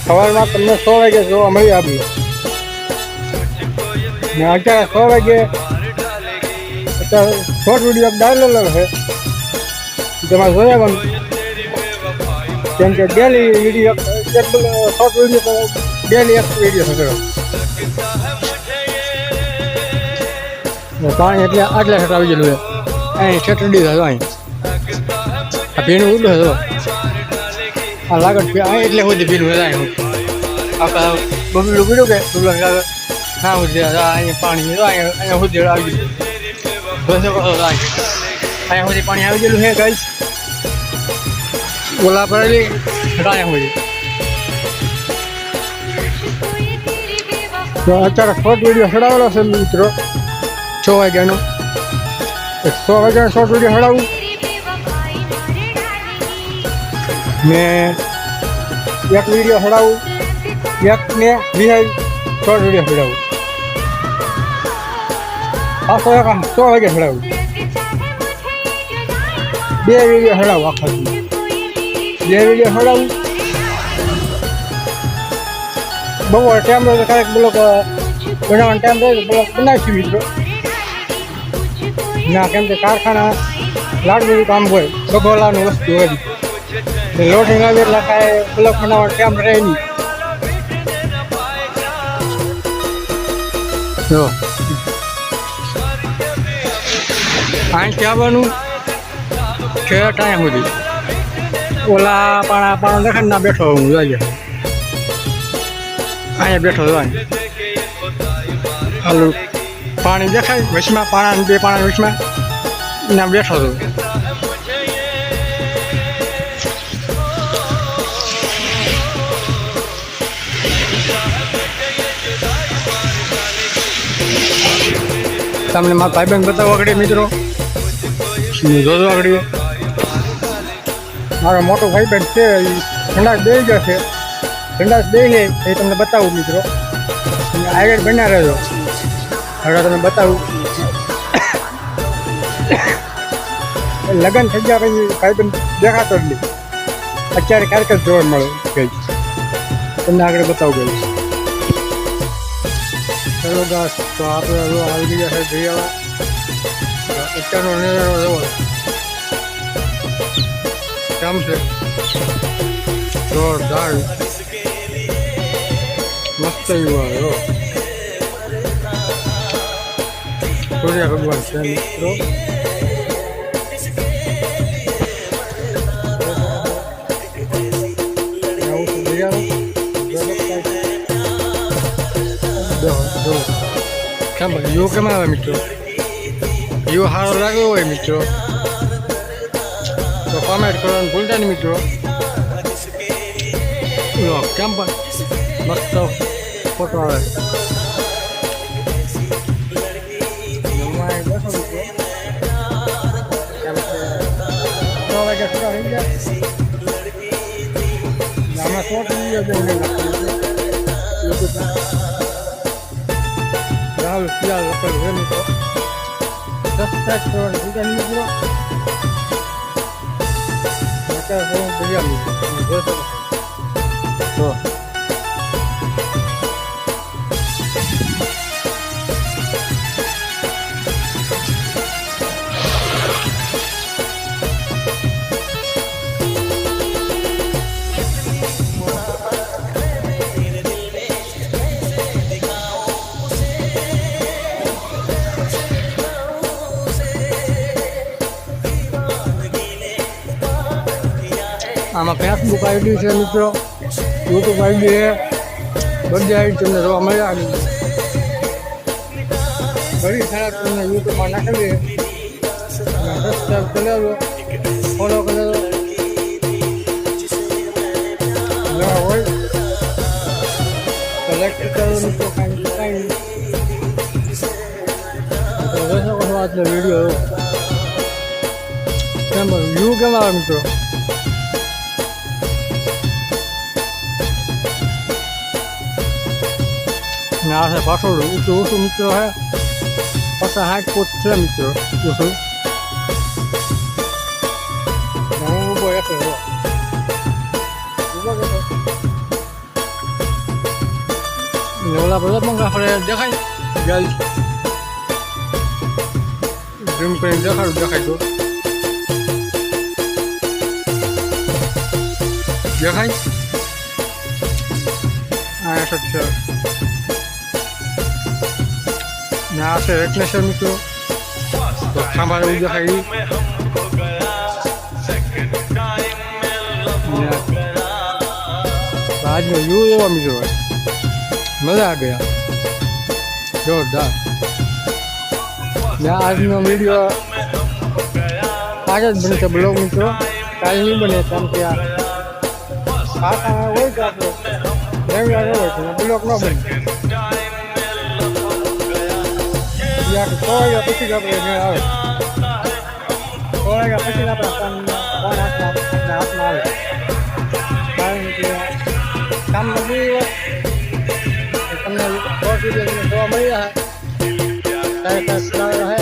સવારમાં તમને 100 વાગે જોવા મળી આવ્યું ને અત્યારે 100 વાગે અત્યારે શોર્ટ વિડીયો ડાલેલો છે જેમાં જોયા કેમ કે daily video short video daily એક વિડીયો થતો પાણી એટલે આટલા સેટ આવી ગયેલું છે અહીં સેટરડી હતો અહીં આ ભીનું ઉડું હતો આ લાગત અહીં એટલે સુધી ભીનું હતા અહીં આખા બબલું પીડ્યું કે બબલું ના સુધી અહીંયા પાણી અહીંયા સુધી આવી ગયું અહીંયા સુધી પાણી આવી ગયેલું છે ગાઈસ ઓલા પડેલી અહીંયા સુધી તો અત્યારે શોર્ટ વિડીયો ચડાવેલો છે મિત્રો 6 વાગ્યાનો 100 વાગ્યાનો શોર્ટ વિડીયો ચડાવું મેં એક વિડીયો ચડાવું એકને 20 શોર્ટ વિડીયો ચડાવું 100 વાગે ચડાવું 2 વિડીયો ચડાવું આખા 2 વિડીયો ચડાવું બપોર ટાઈમ રહે તો ક્યારેક બ્લોક બનાવવાનો ટાઈમ રહે તો બ્લોક બનાવીશું મિત્રો ના કેમ કે કારખાના લાડવું કામ હોય બગોલાનું વસ્તુ હોય લોડિંગ આવે એટલે કાંઈ બ્લોક બનાવવાનો ટાઈમ રહે નહીં જો અહીંથી આવવાનું છે ટાઈમ સુધી ઓલા પાણા દેખાડ ના બેઠો હું જોઈએ અહીંયા બેઠો હોય હાલું પાણી દેખાય વચમાં પાણા 2 પાણા વચમાં ના બેઠો હતો તમને મારા ભાઈબંધ બતાવો આગળ મિત્રો જોજો આગળ મારો મોટો ભાઈબંધ છે એ ઠંડા દઈ ગયો છે ઠંડા દઈ લે એ તમને બતાવું મિત્રો આગળ બન્યા રહેજો હવે તમને બતાવું લગ્ન થઈ ગયા પછી ભાઈબંધ દેખાતો જ નહીં અત્યારે ક્યારેક જોવા મળે ગઈ તમને આગળ બતાવું ગઈ ચલો ગાસ તો આપણે હવે આવી ગયા છે જઈવાળા અત્યારનો નજારો જવો કેમ છે જોરદાર મસ્ત એવું આવે સૂર્ય ભગવાન છે મિત્રો કેમ યુ કેમ આવે મિત્રો યુ સારો લાગ્યો હોય મિત્રો તો કોમેન્ટ કરવાનું ભૂલતા નહીં મિત્રો કેમ પણ મસ્ત ફોટો આવે આમાં શોર્ટ રાહુલ શિયાળ લખેલું છે મિત્રો સબસ્ક્રાઈબ કરવાનું ભૂલતા નહીં મિત્રો અત્યારે હું બજાવી જોતો તો આમાં ફેસબુક આઈડી છે મિત્રો યુટ્યુબ આઈડી છે બધી આઈડી તમને જોવા મળ્યા ઘણી સારા તમને યુટ્યુબમાં નાખેલી સબસ્ક્રાઈબ કરી લેજો ફોલો કરી લેજો નવા હોય તો લાઈક કરજો મિત્રો કાંઈ જોઈ શકો છો આજનો વિડીયો કેમ વ્યૂ કેમ આવે મિત્રો આ છે પાછળ ઊંચું મિત્રો હે 50-60 ફૂટ છે મિત્રો ઊંચું હું ઊભો હતો ઓલા બધા પંખા ફરે દેખાય ગર્લ્સ ઝૂમ કરીને દેખાય તો દેખાય આ સચ્ચર ના છે રેટનેસર મિત્રો તો ખાંભા એવું દેખાય આજનો વ્યૂ એવા મિત્રો મજા આ ગયા જોરદાર આજનો વિડીયો આજે જ બનશે બ્લોગ મિત્રો કાલે નહીં બને કારણ કે આ હોય તો આપણે રવિવાર હોય તો બ્લોગ ન બને 6 વાગ્યા પછી જ આપણે આવે 6 વાગ્યા પછી આપણે હાથમાં આવે કારણ કે કામ નથી તમને શોર્ટ વિડીયો જોવા મળી રહે ત્યારે રહે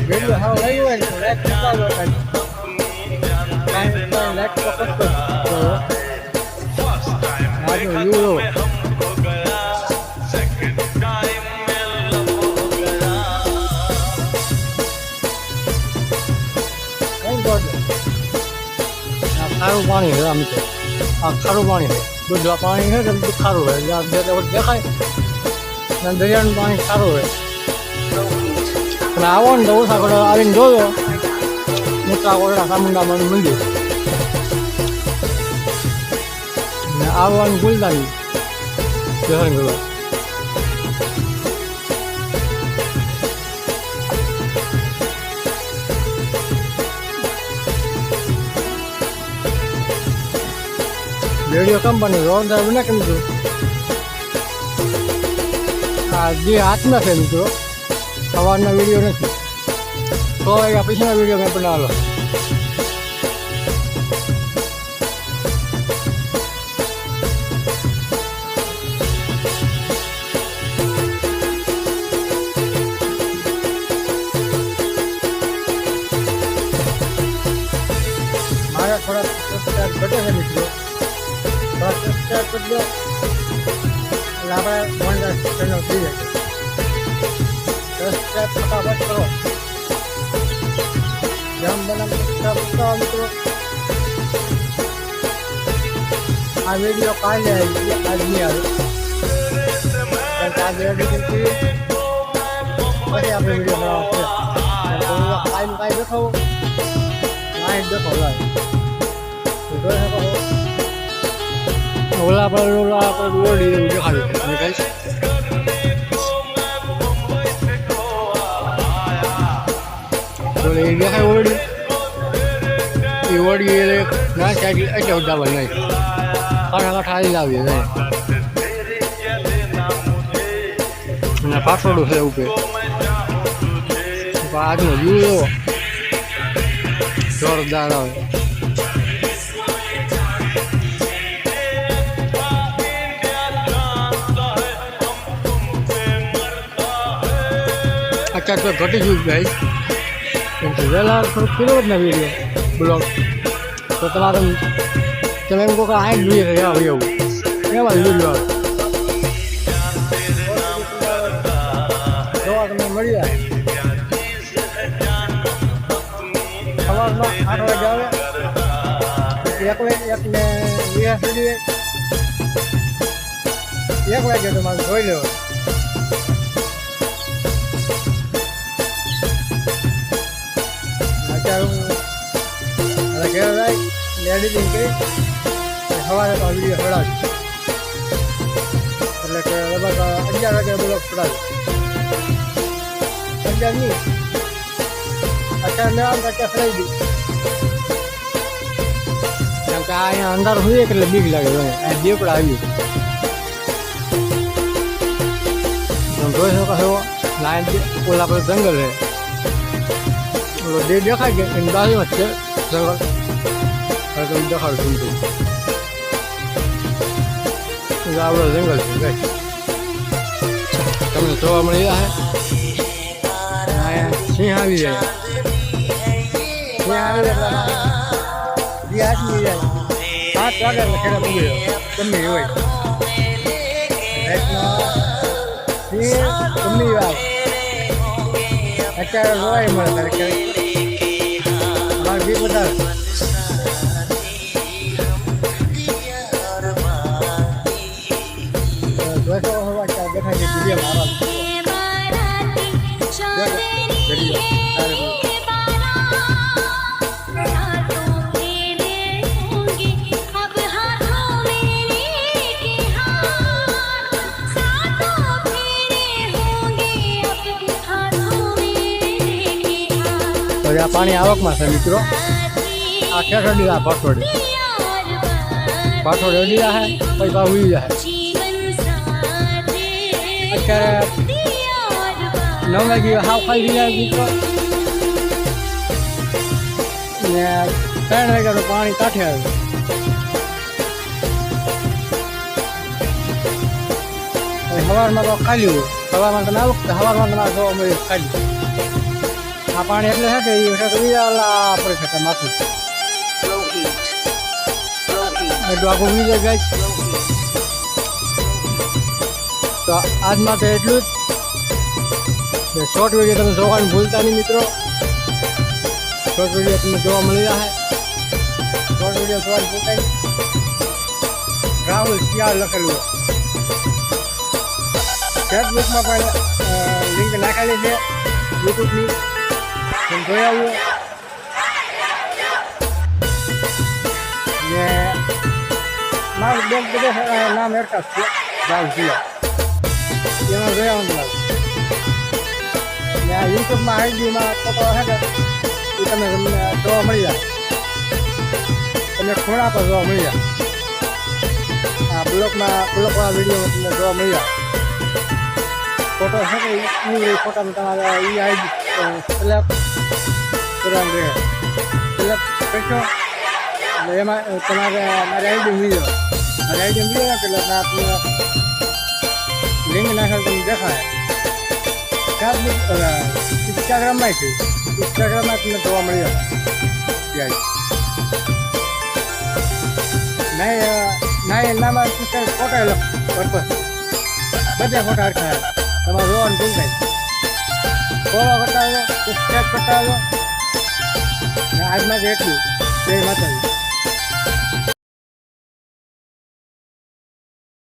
વિડીયો સારો લાગ્યો હોય ને તો લાઈક કરતા લાઈક ચોક્કસ કરો આજનો વ્યૂ ખારું પાણી છે આમ તો આ ખારું પાણી છે દૂધ પાણી છે તો બધું ખારું હોય દેખાય અને દરિયાનું પાણી ખારું હોય અને આવો ને તો ઓછા કોડા આવીને જોયો મોટા કોરડા ચામુંડામાં મંદિર ને આવવાનું ભૂલતા નહીં દર્શન કરવા વિડીયો કમ બને જોરદાર બને કે મિત્રો આ જે હાથમાં છે મિત્રો સવારના વિડીયો નથી 6 વાગ્યા પછીના વિડીયો મેં બનાવેલો મારા થોડા ઘટે છે મિત્રો સબસ્ક્રાઈબ કરજો એટલે આપણે 1 ચેનલ થઈ જશે સબસ્ક્રાઈબ ફટાફટ કરો જેમ બને સબસ્ક્રાઈબ કરો મિત્રો આ વિડીયો કાલે આજ નહીં આવે કારણ કે આજે એડિટિંગ કરી પછી આપણે વિડીયો બનાવવાનો છે કાંઈ દેખાવો કાંઈ દેખાવ લાગે જોઈ શકો ઓલા આપણે ઓરડી એવું દેખાડ્યું તમે કહીશ એ દેખાય ઓરડી એ ઓરડી ના સાઈડ એટલે ઉડાવવા નહીં કાંઠા આવી લાવીએ નહીં અને પાછોડું છે ઉપર આજનો વ્યૂ એવો જોરદાર આવે અત્યારે તો ઘટી ગયું ગાઈસ કેમ કે વહેલા થોડુંક પીલો જ ના વિડીયો બ્લોગ તો તમારે તમે એમ કહો કે આ જ જોઈએ છે એવા એવું એવા વિડીયો આવે જોવા તમને મળી જાય સવારમાં 8 વાગે આવે એકને 20 સુધી 1 વાગે તમારે જોઈ લેવો એડિટિંગ કરી સવારે તો વિડીયો પડાવી એટલે કે લગભગ 11 વાગે બ્લોગ પડાવી 11 નહીં અત્યારે મેં આમ અત્યારે ફરાઈ ગયું કેમ કે અહીંયા અંધાર હોય એટલે બીક લાગે અહીંયા દીપડા આવ્યું તમે જોઈ શકો છો લાઈન ઓલા પર જંગલ છે ઓલો દેખાય કે એની બાજુમાં જ છે જંગલ તમે દેખાડું શું આવડો જંગલ છે ભાઈ તમને જોવા મળી જાય સિંહ આવી જાય સિંહ આવી જાય 2 હાથ મળી જાય 7 વાગે એટલે ખેડા પૂગી જાવ ગમે એ હોય ગમે વાત અત્યારે જોવાય મળે તારે બાર બી બધા દેખાય છે વિડીયો આ પાણી આવકમાં છે મિત્રો આ ખેઠડી આ પાટોડી અડી જાય પછી પા ઉઈ જાય અત્યારે 9 વાગે હાવ ખાઈ જાય મિત્રો ને 3 વાગ્યાનું પાણી કાંઠે આવ્યું સવારમાં તો ખાલી હોય સવારમાં તમે આવો સવારમાં તમારે જોવા મળે ખાલી આ પાણી એટલે છે કે એ આપણે છે માથું એટલું આખું વીજે જાય તો આજ માટે એટલું જ શોર્ટ વિડીયો તમે જોવાનું ભૂલતા નહીં મિત્રો શોર્ટ વિડીયો તમને જોવા મળી જશે શોર્ટ વિડીયો જોવાનું ભૂલતા નહીં રાહુલ શિયાળ લખેલું ફેસબુકમાં પણ લિંક નાખેલી છે યુટ્યુબની જોઈ આવીએ ને મારું બેંક બધા નામ એડકાસ છે રાહુલ શિયાળ એમાં જોઈ આવવાનું લાગે ને આ યુટ્યુબમાં આઈડીમાં ફોટો હશે ને એ તમે જોવા મળી જાય તમને ખૂણા પર જોવા મળી જાય આ બ્લોગવાળા વિડીયો તમને જોવા મળી જાય ફોટો છે ને એ ફોટામાં તમારે એ આઈડી સિલેક્ટ કરવાનું રહે સિલેક્ટ કરશો એટલે એમાં તમારે મારી આઈડી મળી જાય મારી આઈડી મળી જાય એટલે આપણે લિંક નાખેલ તમને દેખાય ફેસબુક ઇન્સ્ટાગ્રામમાં છે ઇન્સ્ટાગ્રામમાં તમને જોવા મળી જાય ના એનામાં ફોટા લખ પર્પસ બધા ફોટા હરખા તમારે જોવાનું ભૂલ થાય ફોલો કરતા આવ્યો સબસ્ક્રાઈબ કરતા આવ્યો આજમાં જ એટલું જય માતાજી.